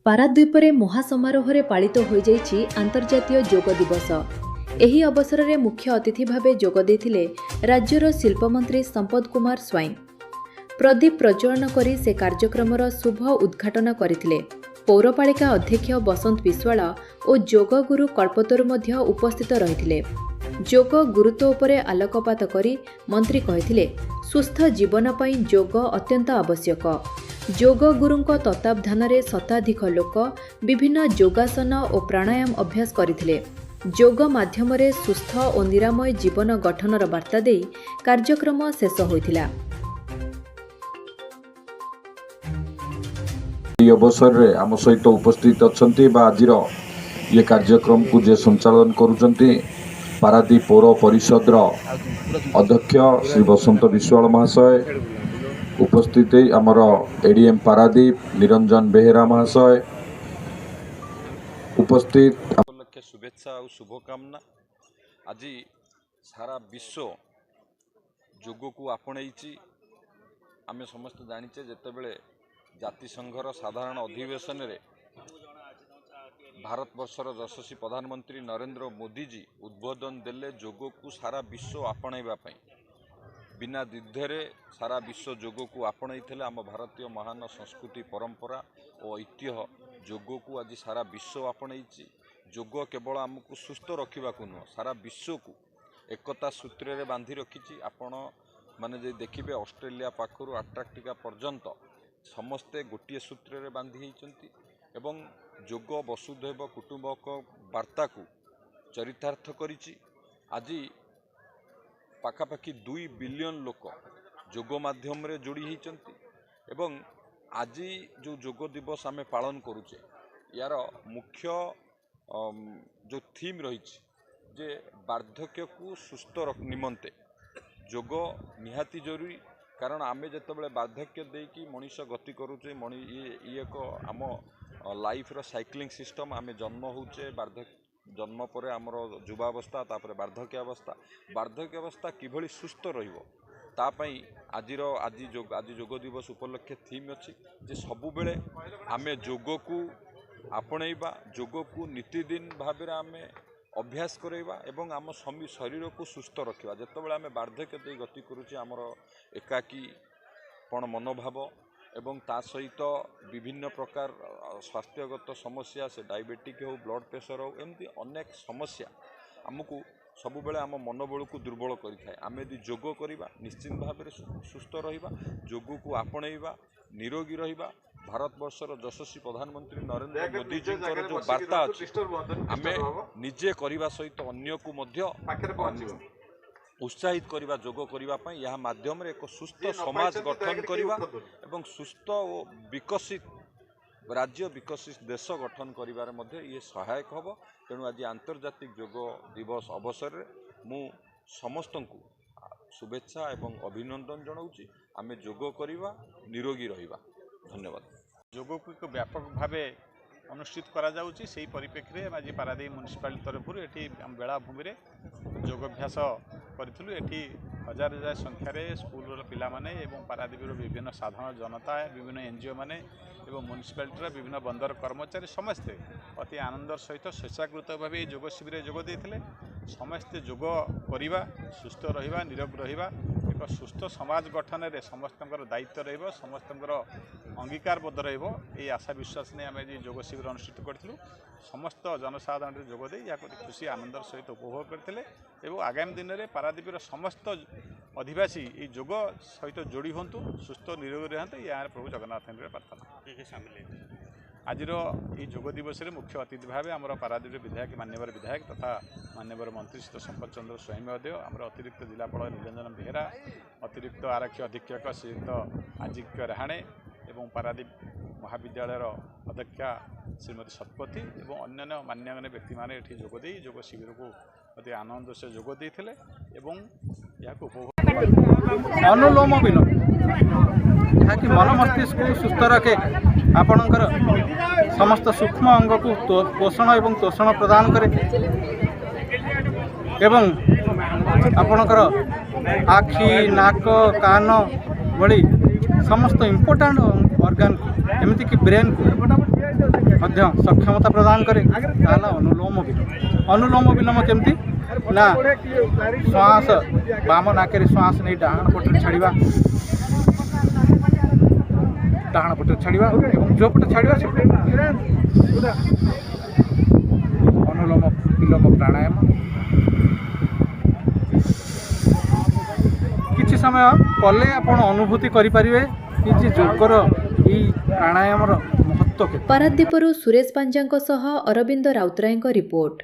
ପାରାଦ୍ୱୀପରେ ମହାସମାରୋହରେ ପାଳିତ ହୋଇଯାଇଛି ଆନ୍ତର୍ଜାତୀୟ ଯୋଗ ଦିବସ। ଏହି ଅବସରରେ ମୁଖ୍ୟ ଅତିଥି ଭାବେ ଯୋଗ ଦେଇଥିଲେ ରାଜ୍ୟର ଶିଳ୍ପମନ୍ତ୍ରୀ ସମ୍ପଦ କୁମାର ସ୍ୱାଇଁ। ପ୍ରଦୀପ ପ୍ରଜ୍ୱଳନ କରି ସେ କାର୍ଯ୍ୟକ୍ରମର ଶୁଭ ଉଦ୍ଘାଟନ କରିଥିଲେ। ପୌରପାଳିକା ଅଧ୍ୟକ୍ଷ ବସନ୍ତ ବିଶ୍ୱାଳ ଓ ଯୋଗ ଗୁରୁ କଳ୍ପତରୁ ମଧ୍ୟ ଉପସ୍ଥିତ ରହିଥିଲେ। ଯୋଗ ଗୁରୁତ୍ୱ ଉପରେ ଆଲୋକପାତ କରି ମନ୍ତ୍ରୀ କହିଥିଲେ, ସୁସ୍ଥ ଜୀବନ ପାଇଁ ଯୋଗ ଅତ୍ୟନ୍ତ ଆବଶ୍ୟକ। ଯୋଗ ଗୁରୁଙ୍କ ତତ୍ତ୍ୱାବଧାନରେ ଶତାଧିକ ଲୋକ ବିଭିନ୍ନ ଯୋଗାସନ ଓ ପ୍ରାଣାୟାମ ଅଭ୍ୟାସ କରିଥିଲେ। ଯୋଗ ମାଧ୍ୟମରେ ସୁସ୍ଥ ଓ ନିରାମୟ ଜୀବନ ଗଠନର ବାର୍ତ୍ତା ଦେଇ କାର୍ଯ୍ୟକ୍ରମ ଶେଷ ହୋଇଥିଲା। এই অবসরে আম সহিত উপস্থিত অনেক বা আজির ইয়ে কার্যক্রম কু যে সঞ্চালন করছেন পারাদ্বীপ পৌর পরিষদর অধ্যক্ষ শ্রী বসন্ত বিশ্বাল মহাশয়, উপস্থিত আমার এডিএম পারাদ্বীপ নিরঞ্জন বেহেরা মহাশয় উপস্থিত। উপলক্ষে শুভেচ্ছা ও শুভকামনা। আজি সারা বিশ্ব যোগকু আপনাইছি। আমি সমস্ত জানিছে যেতবে জাতিসংঘর সাধারণ অধিবেশনে ভারতবর্ষর যশস্বী প্রধানমন্ত্রী নরেন্দ্র মোদীজি উদ্বোধন দেলে যোগকু সারা বিশ্ব আপনাইবা পাই। বিনা দ্বিধারে সারা বিশ্ব যোগকু আপনাইলে আম ভারতীয় মহান সংস্কৃতি পরম্পরা ও ঐতিহ্য যোগকু আজ সারা বিশ্ব আপনাইছি। যোগ কেবল আমକୁ সুস্থ রখিবাকু নুহ, সারা বিশ্বকু একতা সূত্রে বাঁধি রখিছি। আপন মানে যে দেখিবে অস্ট্রেলিয়া পাখরু আন্টার্কটিকা পর্যন্ত সমস্তে গোটিଏ সূত্রে বাঁধি হয়েছেন এবং যোগ বসুধৈব কুটুম্বক বার্তাকু চরিতার্থ করেছি। আজি পাখাপাখি 2 বিলিয়ন লোক যোগ মাধ্যমে যোড়ি হয়েছেন এবং আজি যে যোগ দিবস আমি পালন করুছে ইয়ার মুখ্য जो थीम रही जे वार्धक्य को सुस्थ निमंते जोग निहाती जरूरी। कारण आमे जितेबाला वार्धक्य देकी मनीष गति करुचे ये एक आम लाइफ रो साइक्लिंग सिस्टम। आमे जन्म होचे जन्म पर आमर युवावस्था तापर वार्धक्य अवस्था किभली सुस्थ रहिबो तापाई आज जोग दिवस उपलक्षे थीम अच्छी जे सबु बेले आमे जोग को आपणेबा, जोग को नीतिदिन भाव आमे अभ्यास करवा एवं आम शरीर को सुस्थ रखा। जितेबाला आमे वार्धक्य दे गति करुचे आमर एकाकीपण मनोभाव एवं ता सहित विभिन्न प्रकार स्वास्थ्यगत समस्या से डायबिटिक हो, ब्लड प्रेशर हो, एमती अनेक समस्या आमको सबुबले आम मनोबल को दुर्बल करिथाय। आमे यदि जोग करवा निश्चित भाव सुस्थ रहिबा, जोग को आपणेबा, निरोगी रहिबा। भारतवर्षर यशस्वी प्रधानमंत्री नरेंद्र मोदी जी जो वार्ता अच्छी आमे निजे करने सहित अन्य को मध्य उत्साहित करवा जोग करने यह माध्यम एक सुस्थ समाज गठन करवा एवं सुस्थ और विकसित राज्य विकसित देश गठन करिबार मध्य ये सहायक हब। तेणु आज आंतर्जातिक जोग दिवस अवसर मु समस्त को शुभेच्छा एवं अभिनंदन जनाऊँगी। आमे जोग करवा, निरोगी रहिबा। धन्यवाद। जोग को एक व्यापक भाव अनुष्ठित करा जाउची। सेही परिप्रेक्षी आज पारादीप म्युनिसिपालिटी तरफ एटी बेलाभूमि रे योगाभ्यास करिथिलु। एटी हजार हजार संख्यार स्कूल पिला माने एवं पारादीपर विभिन्न साधारण जनता, विभिन्न एनजीओ माने एवं म्युनिसिपालिटीर विभिन्न बंदर कर्मचारी समस्ते अति आनंदर सहित स्वेच्छाकृत भाव योग शिविर जोग देथिले। समस्ते जोग करिबा, सुस्थ रहिबा, निरोग रहिबा, एक सुस्थ समाज गठन में समस्तंकर दायित्व रहिबो, समस्तंकर अंगीकारबद्ध रहिबो। ये आशा विश्वास नहीं आम जो योग शिविर अनुष्ठित करूँ। समस्त जनसाधारण जोग दे या खुशी आनंदर सहित उपभोग करते एवं आगामी दिन में पारादीपर समस्त अधिवासी ये जोग सहित जोड़ी हूँ, सुस्थ निरोगी रहते यहाँ प्रभु जगन्नाथ प्रार्थना। आज ये जोग दिवस मुख्य अतिथि भाव आम पारादीप विधायक मान्यवर विधायक तथा मान्यवर मंत्री श्री संपद चंद्र स्वयं महोदय, आम अतिरिक्त जिलापाल निरंजन बेहेरा, अतिरिक्त आरक्षी अधीक्षक श्रीयुक्त आजिक्य राहाणे एवं पारादीप महाविद्यालय अध्यक्षा श्रीमती शतपथी एवं अन्य मान्यगण्य व्यक्ति मैंने ये जोगदे जोग शिविर को अति आनंद से जोग देते उपभोग अनुलोम विलोम जहाँकि मन मस्तिष्क को सुस्थ रखे, आपणकर समस्त सूक्ष्म अंग को पोषण एवं तोषण प्रदान करे एवं आपणकर आखि, नाक, कान भली समस्त इम्पोर्टाट ऑर्गन एमती कि ब्रेन को ମଧ୍ୟ ସକ୍ଷମତା ପ୍ରଦାନ କରେ ତାହା ହେଲା ଅନୁଲୋମ ବିଲୋମ। ଅନୁଲୋମ ବିଲୋମ କେମିତି ନା ଶ୍ୱାସ ବାମ ନାକରେ ଶ୍ୱାସ ନେଇ ଡାହାଣ ପଟରେ ଛାଡ଼ିବା, ଡାହାଣ ପଟରେ ଛାଡ଼ିବା ଏବଂ ଯେଉଁ ପଟେ ଛାଡ଼ିବା ସେପଟେ ଅନୁଲୋମ ବିଲୋମ ପ୍ରାଣାୟାମ। କିଛି ସମୟ କଲେ ଆପଣ ଅନୁଭୂତି କରିପାରିବେ କି ଯେ ଯୋଗର ଏହି ପ୍ରାଣାୟାମର ମହତ୍ଵ କେତେ। ପାରାଦୀପରୁ ସୁରେଶ ପାଞ୍ଜାଙ୍କ ସହ ଅରବିନ୍ଦ ରାଉତରାୟଙ୍କ ରିପୋର୍ଟ।